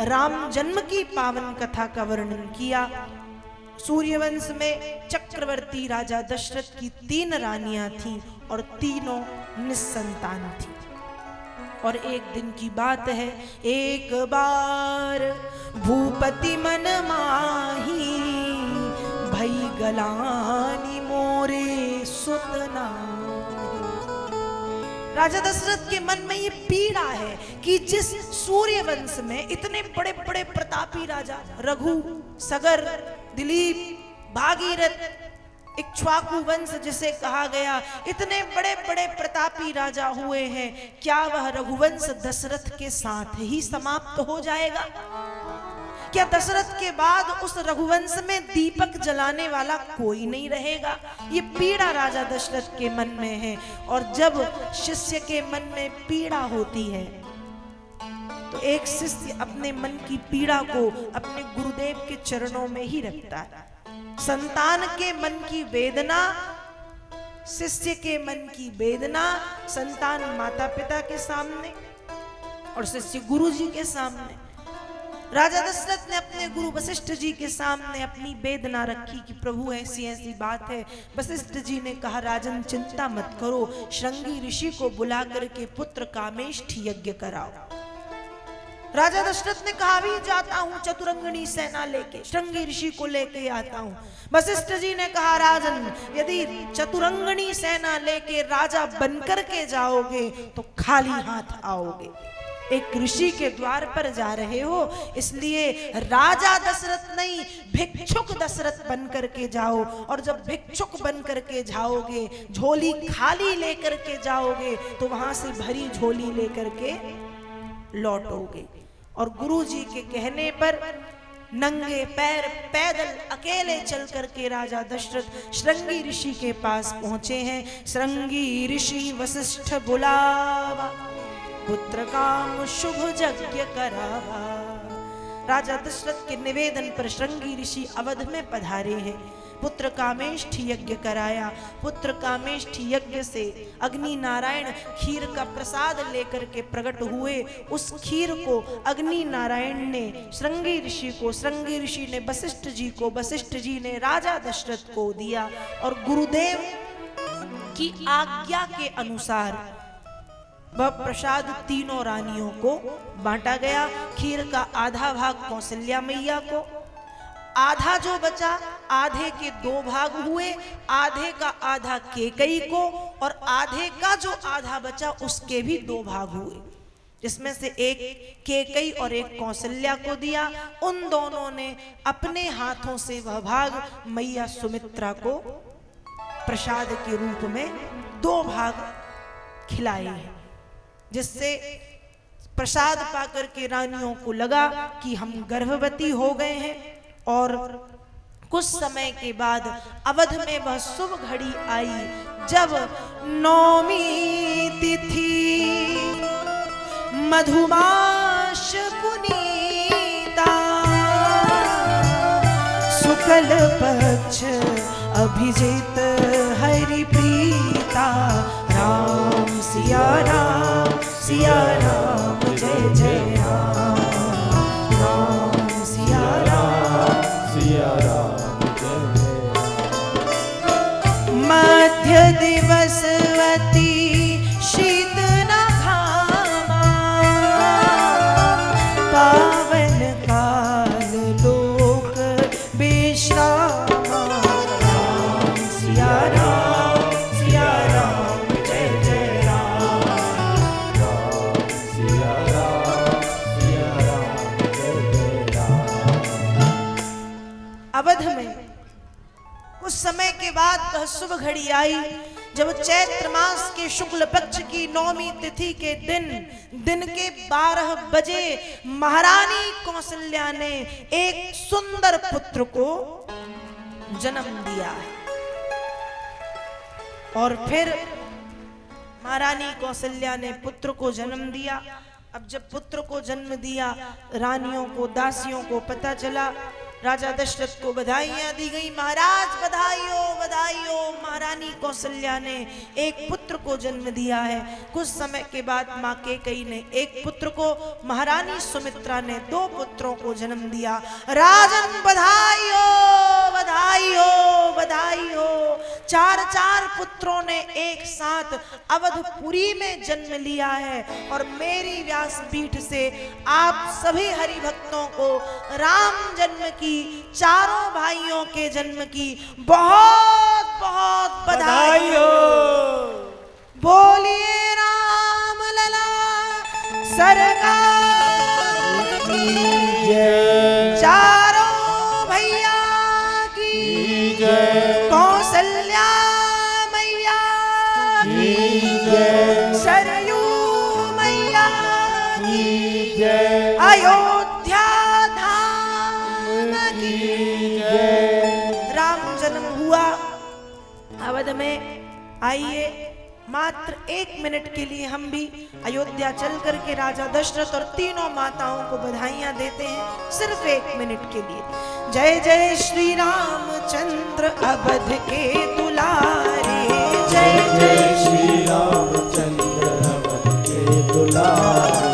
राम जन्म की पावन कथा का वर्णन किया। सूर्यवंश में चक्रवर्ती राजा दशरथ की 3 रानियां थीं और तीनों निस्संतान थीं। और एक दिन की बात है, एक बार भूपति मन माही, भई गलानी मोरे सुतना। राजा दशरथ के मन में ये पीड़ा है कि जिस सूर्यवंश में इतने बड़े बड़े प्रतापी राजा रघु, सगर, दिलीप, भागीरथ, इक्ष्वाकु वंश जिसे कहा गया, इतने बड़े बड़े प्रतापी राजा हुए हैं, क्या वह रघुवंश दशरथ के साथ ही समाप्त हो जाएगा? क्या दशरथ के बाद उस रघुवंश में दीपक जलाने वाला कोई नहीं रहेगा? ये पीड़ा राजा दशरथ के मन में है। और जब शिष्य के मन में पीड़ा होती है तो एक शिष्य अपने मन की पीड़ा को अपने गुरुदेव के चरणों में ही रखता है। संतान के मन की वेदना, शिष्य के मन की वेदना, संतान माता पिता के सामने और शिष्य गुरु जी के सामने। राजा दशरथ ने अपने गुरु वशिष्ठ जी के सामने अपनी वेदना रखी कि प्रभु ऐसी ऐसी बात है। वशिष्ठ जी ने कहा, राजन चिंता मत करो, श्रृंगी ऋषि को बुला करके पुत्र कामेष्ठी यज्ञ कराओ। राजा दशरथ ने कहा, भी जाता हूं चतुरंगनी सेना लेके, श्रृंगी ऋषि को लेके आता हूं। वशिष्ठ जी ने कहा, राजन यदि चतुरंगनी सेना लेके राजा बनकर के जाओगे तो खाली हाथ आओगे। एक ऋषि के द्वार पर जा रहे हो, इसलिए राजा दशरथ नहीं, भिक्षुक दशरथ बन करके जाओ। और जब भिक्षुक बन करके जाओगे, झोली खाली लेकर के जाओगे, तो वहां से भरी झोली लेकर के लौटोगे। और गुरु जी के कहने पर नंगे पैर पैदल अकेले चल करके राजा दशरथ श्रृंगी ऋषि के पास पहुंचे हैं। श्रृंगी ऋषि वशिष्ठ बुलावा, पुत्र काम शुभ यज्ञ करावा। राजा दशरथ के निवेदन पर श्रृंगी ऋषि अवध में पधारे हैं। पुत्र कामेष्ठी यज्ञ कराया। पुत्र कामेष्ठी यज्ञ से अग्नि नारायण खीर का प्रसाद लेकर के प्रकट हुए। उस खीर को अग्नि नारायण ने श्रृंगी ऋषि को, श्रृंगी ऋषि ने वशिष्ठ जी को, वशिष्ठ जी ने राजा दशरथ को दिया। और गुरुदेव की आज्ञा के अनुसार वह प्रसाद तीनों रानियों को बांटा गया। खीर का आधा भाग कौशल्या मैया को, आधा जो बचा, आधे के 2 भाग हुए, आधे का आधा केकई को और आधे का जो आधा बचा उसके भी 2 भाग हुए, जिसमें से एक केकई और एक कौशल्या को दिया। उन दोनों ने अपने हाथों से वह भाग मैया सुमित्रा को प्रसाद के रूप में 2 भाग खिलाए हैं, जिससे प्रसाद पाकर के रानियों को लगा कि हम गर्भवती हो गए हैं। और कुछ समय के बाद अवध में वह शुभ घड़ी आई जब नौमी तिथि मधुमास पुनीता, शुक्ल पक्ष अभिजित हरि प्रीता। राम सिया राम, सिया राम जय जय राम। राम सिया राम, सिया राम जय जय राम। मध्य दिवसवती शीत न घामा, पावन काल लोक विश्रामा। राम सिया राम, सिया राम जय जय राम। राम सिया राम, सिया राम जय जय राम। अवध में कुछ समय के बाद वह शुभ घड़ी आई जब चैत्र मास के शुक्ल पक्ष की नौमी तिथि के दिन के 12 बजे महारानी कौशल्या ने एक सुंदर पुत्र को जन्म दिया है। और फिर महारानी कौशल्या ने पुत्र को जन्म दिया। अब जब पुत्र को जन्म दिया, रानियों को, दासियों को पता चला राजा दशरथ को बधाइयां दी गई। महाराज बधाई हो बधाई हो, महारानी कौशल्या ने एक पुत्र को जन्म दिया है। कुछ समय के बाद मां कैकेयी ने एक पुत्र को, महारानी सुमित्रा ने 2 पुत्रों को जन्म दिया। राजन बधाई हो बधाई हो बधाई हो। 4 पुत्रों ने एक साथ अवधपुरी में जन्म लिया है। और मेरी व्यासपीठ से आप सभी हरि भक्तों को राम जन्म की, चारों भाइयों के जन्म की बहुत बहुत बधाई हो। बोलिए राम लला सरकार की जय, चारों भैया की जय, कौशल्या मैया की जय, सरयू मैया की जय, अयोध्या राम जन्म हुआ अवध में। आइए मात्र 1 मिनट के लिए हम भी अयोध्या चल करके राजा दशरथ और तीनों माताओं को बधाइयां देते हैं, सिर्फ 1 मिनट के लिए। जय जय श्री रामचंद्र अवध के दुलारे, जय जय श्री रामचंद्र अवध के दुलारे,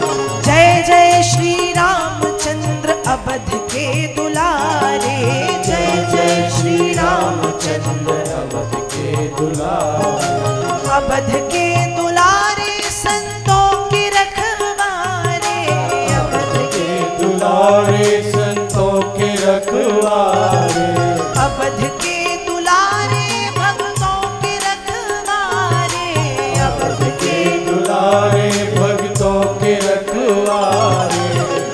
जय जय श्री रामचंद्र अवध के दुलारे, जय जय श्री रामचंद्र अवध के दुलारे, अवध के दुलारे संतों के रखवारे, अवध के दुलारे संतों के रखवारे, अवध के दुलारे भक्तों के रखवारे, अवध के दुलारे भक्तों के रखवारे।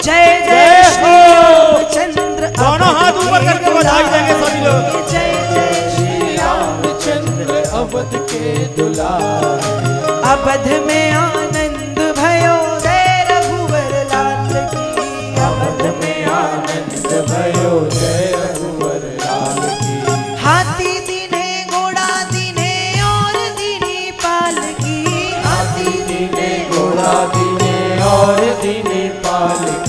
जय जय श्री रामचंद्र, दोनों हाथ ऊपर करके बधाई देंगे सभी लोग। जय जय श्री रामचंद्र अवध के दुलारे, अवध में आनंद भयो जय रघुवर लाल की, अवध में आनंद भयो जय रघुवर लाल की। हाथी दीने घोड़ा दीने और दीनी पालकी, हाथी दीने घोड़ा दीने और दीनी पालकी,